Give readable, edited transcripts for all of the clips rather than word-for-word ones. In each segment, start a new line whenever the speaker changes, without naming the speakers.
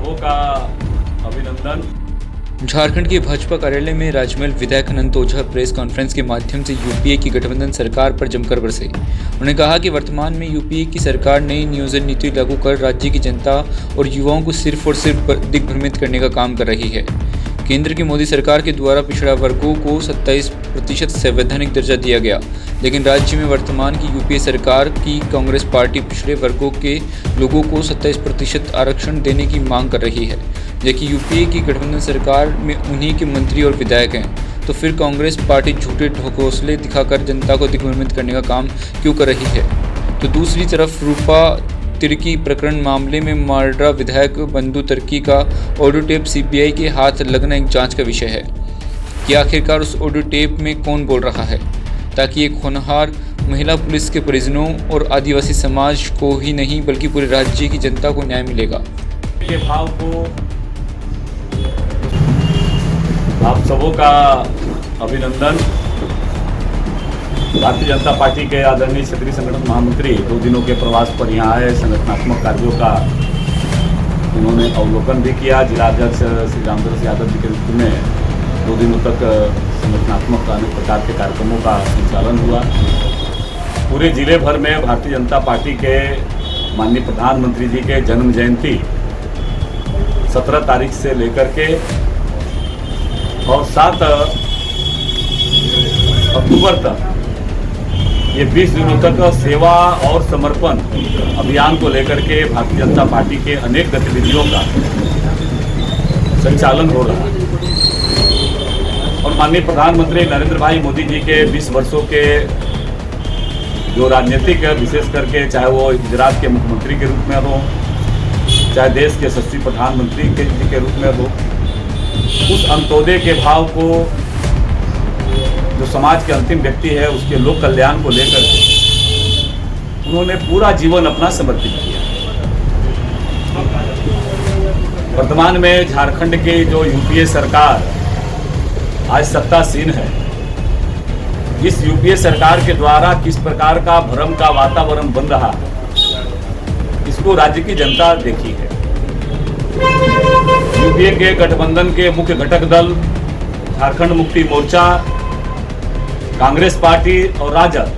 सबों का अभिनंदन।
झारखंड के भाजपा कार्यालय में राजमहल विधायक अनंत ओझा प्रेस कॉन्फ्रेंस के माध्यम से यूपीए की गठबंधन सरकार पर जमकर बरसे। उन्होंने कहा कि वर्तमान में यूपीए की सरकार नई नियोजन नीति लागू कर राज्य की जनता और युवाओं को सिर्फ और सिर्फ दिग्भ्रमित करने का काम कर रही है। केंद्र की मोदी सरकार के द्वारा पिछड़ा वर्गों को 27% संवैधानिक दर्जा दिया गया, लेकिन राज्य में वर्तमान की यूपीए सरकार की कांग्रेस पार्टी पिछड़े वर्गों के लोगों को 27% आरक्षण देने की मांग कर रही है। जबकि यूपीए की गठबंधन सरकार में उन्हीं के मंत्री और विधायक हैं, तो फिर कांग्रेस पार्टी झूठे ढकोसले दिखाकर जनता को दिग्भ्रमित करने का काम क्यों कर रही है। तो दूसरी तरफ रूपा तिर्की प्रकरण मामले में मारडा विधायक बंधु तिर्की का ऑडियो टेप सीबीआई के हाथ लगना एक जांच का विषय है कि आखिरकार उस ऑडियो टेप में कौन बोल रहा है, ताकि एक होनहार महिला पुलिस के परिजनों और आदिवासी समाज को ही नहीं बल्कि पूरे राज्य की जनता को न्याय मिलेगा।
के भाव को आप सबों का अभिनंदन। भारतीय जनता पार्टी के आदरणीय क्षेत्रीय संगठन महामंत्री 2 दिनों के प्रवास पर यहाँ आए। संगठनात्मक कार्यों का उन्होंने अवलोकन भी किया। जिलाध्यक्ष श्री रामदास यादव जी के रूप में 2 दिनों तक संगठनात्मक अनेक प्रकार के कार्यक्रमों का संचालन हुआ। पूरे जिले भर में भारतीय जनता पार्टी के माननीय प्रधानमंत्री जी के जन्म जयंती 17 तारीख से लेकर के और 7 अक्टूबर तक ये 20 दिनों तक सेवा और समर्पण अभियान को लेकर के भारतीय जनता पार्टी के अनेक गतिविधियों का संचालन हो रहा है। और माननीय प्रधानमंत्री नरेंद्र भाई मोदी जी के 20 वर्षों के जो राजनीतिक विशेष करके चाहे वो गुजरात के मुख्यमंत्री के रूप में हो, चाहे देश के यशस्वी प्रधानमंत्री के रूप में हो, उस अंत्योदय के भाव को जो समाज के अंतिम व्यक्ति है उसके लोक कल्याण को लेकर उन्होंने पूरा जीवन अपना समर्पित किया। वर्तमान में झारखंड के जो यूपीए सरकार आज सत्तासीन है, इस यूपीए सरकार के द्वारा किस प्रकार का भ्रम का वातावरण बन रहा है, इसको राज्य की जनता देखी है। यूपीए के गठबंधन के मुख्य घटक दल झारखंड मुक्ति मोर्चा, कांग्रेस पार्टी और राजद,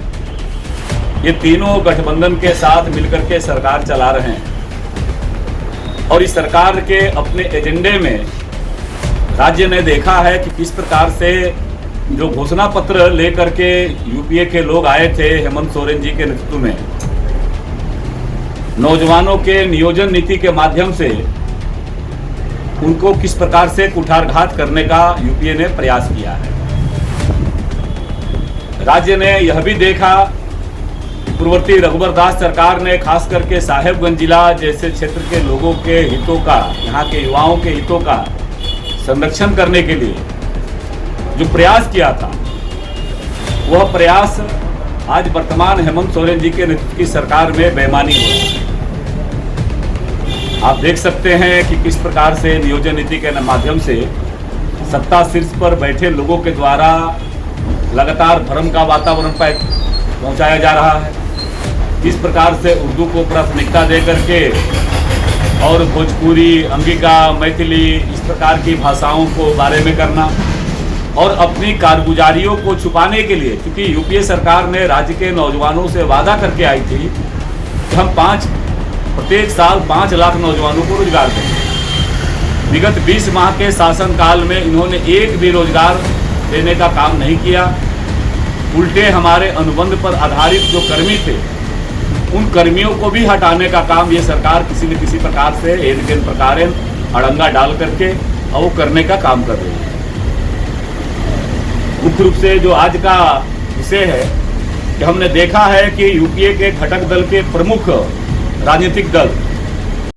ये तीनों गठबंधन के साथ मिलकर के सरकार चला रहे हैं। और इस सरकार के अपने एजेंडे में राज्य ने देखा है कि किस प्रकार से जो घोषणा पत्र लेकर के यूपीए के लोग आए थे हेमंत सोरेन जी के नेतृत्व में, नौजवानों के नियोजन नीति के माध्यम से उनको किस प्रकार से कुठारघात करने का यूपीए ने प्रयास किया है। राज्य ने यह भी देखा, पूर्ववर्ती रघुवर दास सरकार ने खास करके साहेबगंज जिला जैसे क्षेत्र के लोगों के हितों का, यहाँ के युवाओं के हितों का संरक्षण करने के लिए जो प्रयास किया था, वह प्रयास आज वर्तमान हेमंत सोरेन जी के नेतृत्व की सरकार में बेईमानी हो रही है। आप देख सकते हैं कि किस प्रकार से नियोजन नीति के माध्यम से सत्ता शीर्ष पर बैठे लोगों के द्वारा लगातार भ्रम का वातावरण पहुंचाया जा रहा है। किस प्रकार से उर्दू को प्राथमिकता दे करके और भोजपुरी, अंगिका, मैथिली इस प्रकार की भाषाओं को बारे में करना और अपनी कारगुजारियों को छुपाने के लिए, क्योंकि यूपीए सरकार ने राज्य के नौजवानों से वादा करके आई थी कि हम प्रत्येक साल 5 लाख नौजवानों को रोजगार देंगे। विगत 20 माह के शासनकाल में इन्होंने एक भी रोजगार देने का काम नहीं किया। उल्टे हमारे अनुबंध पर आधारित जो कर्मी थे, उन कर्मियों को भी हटाने का काम ये सरकार किसी न किसी प्रकार से एन प्रकार अड़ंगा डाल करके और वो करने का काम कर रही है। मुख्य रूप से जो आज का विषय है कि हमने देखा है कि यूपीए के घटक दल के प्रमुख राजनीतिक दल